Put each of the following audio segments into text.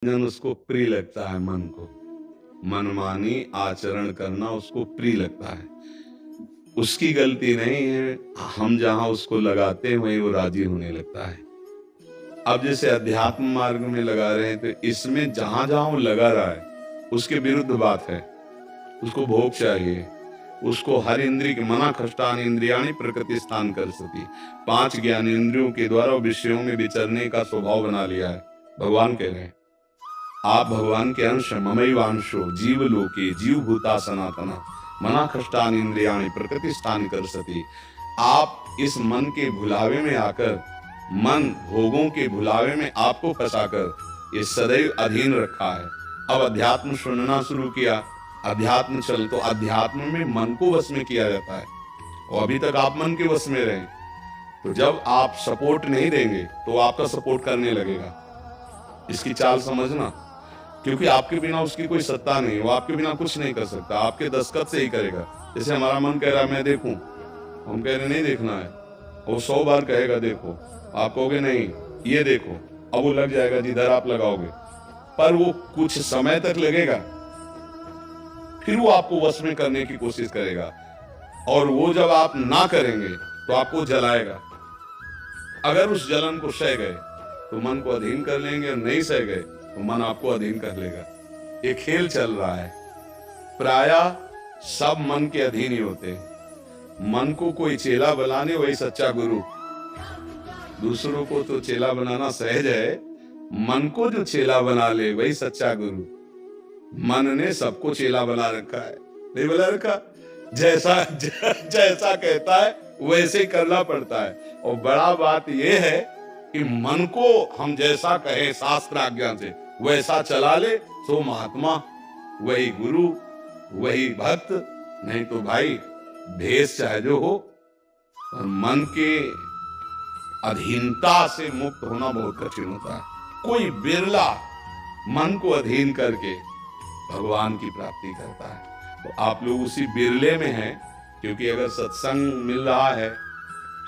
जन उसको प्रिय लगता है मन को। मनमानी आचरण करना उसको प्रिय लगता है। उसकी गलती नहीं है, हम जहाँ उसको लगाते हैं वहीं वो राज़ी होने लगता है। अब जैसे अध्यात्म मार्ग में लगा रहे हैं तो इसमें जहाँ-जहाँ वो लगा रहा है, उसके विरुद्ध बात है। उसको भोग चाहिए, उसको हर इंद्रिय के मना खष्टानि इंद्रियाणि प्रकृतिस्थान कर्षति। 5 ज्ञानेंद्रियों के द्वारा विषयों में विचरने का स्वभाव बना लिया है। भगवान कह रहे हैं, आप भगवान के अंश ममैवांशो जीव लोके जीव भूता सनातना मना खष्टानि इंद्रियाणि प्रकृतिस्थान कर्षति। आप इस मन के भुलावे में आकर, मन भोगों के भुलावे में आपको फंसाकर ये सदैव अधीन रखा है। अब अध्यात्म सुनना शुरू किया, अध्यात्म चल तो अध्यात्म में मन को वश में किया जाता है और अभी तक आप मन के वश में रहे। तो जब आप सपोर्ट नहीं देंगे तो आपका सपोर्ट करने लगेगा। इसकी चाल समझना, क्योंकि आपके बिना उसकी कोई सत्ता नहीं, वो आपके बिना कुछ नहीं कर सकता, आपके दस्तखत से ही करेगा। जैसे हमारा मन कह रहा है मैं देखूं, हम कह रहे नहीं देखना है, वो 100 बार कहेगा देखो, आप कहोगे नहीं ये देखो, अब वो लग जाएगा जिधर आप लगाओगे, पर वो कुछ समय तक लगेगा, फिर वो आपको वश में करने की कोशिश करेगा और वो जब आप ना करेंगे तो आपको जलाएगा। अगर उस जलन को सह गए तो मन को अधीन कर लेंगे, और नहीं सह गए तो मन आपको अधीन कर लेगा। ये खेल चल रहा है। प्रायः सब मन के अधीन ही होते हैं। मन को कोई चेला बनाने वही सच्चा गुरु। दूसरों को तो चेला बनाना सहज है, मन को जो चेला बना ले वही सच्चा गुरु। मन ने सबको चेला बना रखा है, नहीं बना रखा? जैसा कहता है वैसे करना पड़ता है। और बड़ा बात यह है कि मन को हम जैसा कहे शास्त्र आज्ञा से वैसा चला ले सो महात्मा, वही गुरु, वही भक्त। नहीं तो भाई भेष चाहे जो हो, और मन के अधीनता से मुक्त होना बहुत कठिन होता है। कोई बिरला मन को अधीन करके भगवान की प्राप्ति करता है। तो आप लोग उसी बिरले में हैं, क्योंकि अगर सत्संग मिल रहा है,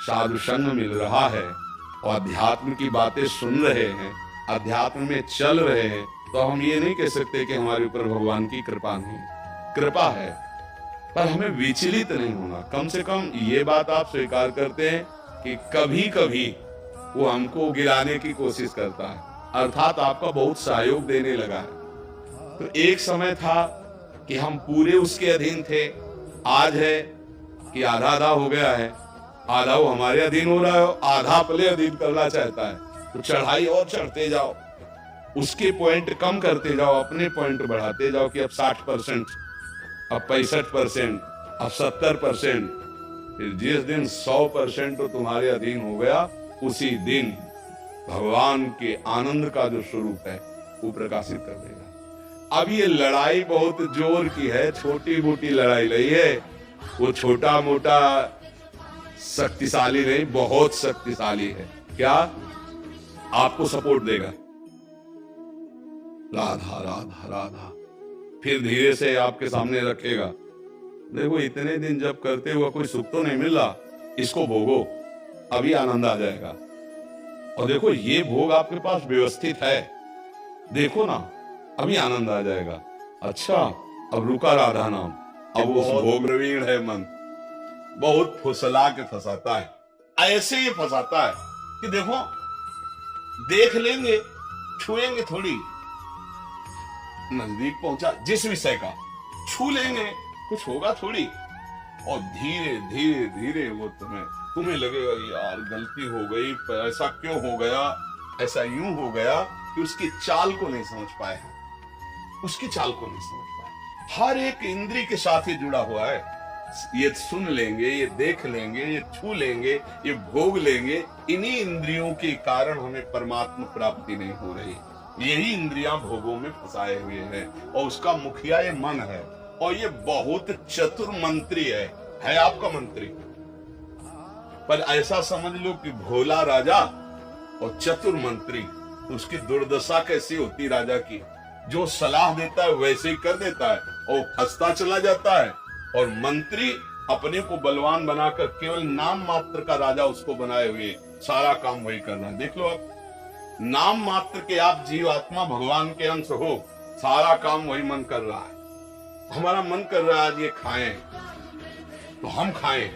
साधु संग मिल रहा है और अध्यात्म की बातें सुन रहे हैं, अध्यात्म में चल रहे हैं, तो हम ये नहीं कह सकते कि हमारे ऊपर भगवान की कृपा नहीं। कृपा है, पर हमें विचलित नहीं होना। कम से कम ये बात आप स्वीकार करते हैं कि कभी कभी वो हमको गिराने की कोशिश करता है, अर्थात आपका बहुत सहयोग देने लगा है। तो एक समय था कि हम पूरे उसके अधीन थे, आज है कि आधा आधा हो गया है। आधा वो हमारे अधीन हो रहा है, आधा अपने अधीन करना चाहता है। तो चढ़ाई और चढ़ते जाओ, उसके पॉइंट कम करते जाओ, अपने पॉइंट बढ़ाते जाओ कि अब 60%, अब 65%, अब 70%। फिर जिस दिन 100% तो तुम्हारे अधीन हो गया, उसी दिन भगवान के आनंद का जो स्वरूप है वो प्रकाशित कर देगा। अब ये लड़ाई बहुत जोर की है, छोटी मोटी लड़ाई नहीं है। वो छोटा मोटा शक्तिशाली नहीं, बहुत शक्तिशाली है। क्या? आपको सपोर्ट देगा, राधा राधा राधा, फिर धीरे से आपके सामने रखेगा। देखो इतने दिन जब करते हुआ कोई सुख तो नहीं मिल रहा, इसको भोगो, अभी आनंद आ जाएगा। और देखो ये भोग आपके पास व्यवस्थित है, देखो ना, अभी आनंद आ जाएगा। अच्छा, अब रुका राधा नाम, अब उस भोग प्रवीण है मन, बहुत फुसला के फंसाता है। ऐसे ही फंसाता है कि देखो देख लेंगे, छुएंगे थोड़ी, नजदीक पहुंचा जिस विषय का, छू लेंगे, कुछ होगा थोड़ी, और धीरे धीरे धीरे वो तुम्हें लगेगा यार गलती हो गई, ऐसा क्यों हो गया, ऐसा यूं हो गया कि उसकी चाल को नहीं समझ पाए हैं, उसकी चाल को नहीं समझ पाए। हर एक इंद्रिय के साथ ही जुड़ा हुआ है। ये सुन लेंगे, ये देख लेंगे, ये छू लेंगे, ये भोग लेंगे। इन्हीं इंद्रियों के कारण हमें परमात्मा प्राप्ति नहीं हो रही। यही इंद्रियां भोगों में फंसाए हुए हैं, और उसका मुखिया ये मन है, और ये बहुत चतुर मंत्री है आपका मंत्री। पर ऐसा समझ लो कि भोला राजा और चतुर मंत्री, उसकी दुर्दशा कैसी होती राजा की। जो सलाह देता है वैसे ही कर देता है और फंसता चला जाता है, और मंत्री अपने को बलवान बनाकर केवल नाम मात्र का राजा उसको बनाए हुए सारा काम वही करना। देख लो आप, नाम मात्र के आप जीवात्मा भगवान के अंश हो, सारा काम वही मन कर रहा है। हमारा मन कर रहा है आज ये खाएं तो हम खाएं,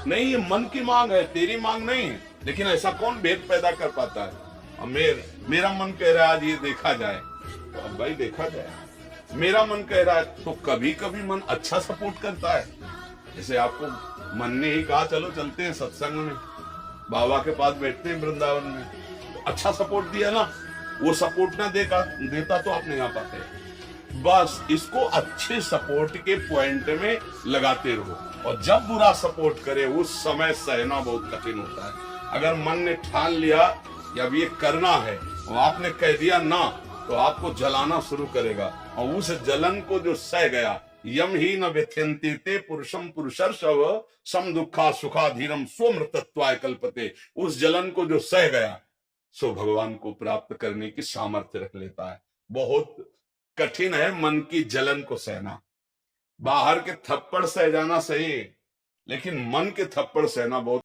नहीं ये मन की मांग है, तेरी मांग नहीं है। लेकिन ऐसा कौन भेद पैदा कर पाता है? और मेरा मन कह रहा है आज ये देखा जाए, तो अब भाई देखा जाए। मेरा मन कह रहा है, तो कभी कभी मन अच्छा सपोर्ट करता है। जैसे आपको मन ने ही कहा चलो चलते हैं सत्संग में, बाबा के पास बैठते हैं वृंदावन में, तो अच्छा सपोर्ट दिया ना। वो सपोर्ट ना देता तो आप नहीं आ पाते। बस इसको अच्छे सपोर्ट के पॉइंट में लगाते रहो, और जब बुरा सपोर्ट करे उस समय सहना बहुत कठिन होता है। अगर मन ने ठान लिया कि अब ये करना है और आपने कह दिया ना, तो आपको जलाना शुरू करेगा, और उस जलन को जो सह गया, यम ही न व्यथ्यन्ते ते पुरुषम पुरुषर्षव सम दुखा सुखाधीनम स्वमृतत्वाय कल्पते। उस जलन को जो सह गया सो भगवान को प्राप्त करने की सामर्थ्य रख लेता है। बहुत कठिन है मन की जलन को सहना। बाहर के थप्पड़ सह जाना सही, लेकिन मन के थप्पड़ सहना बहुत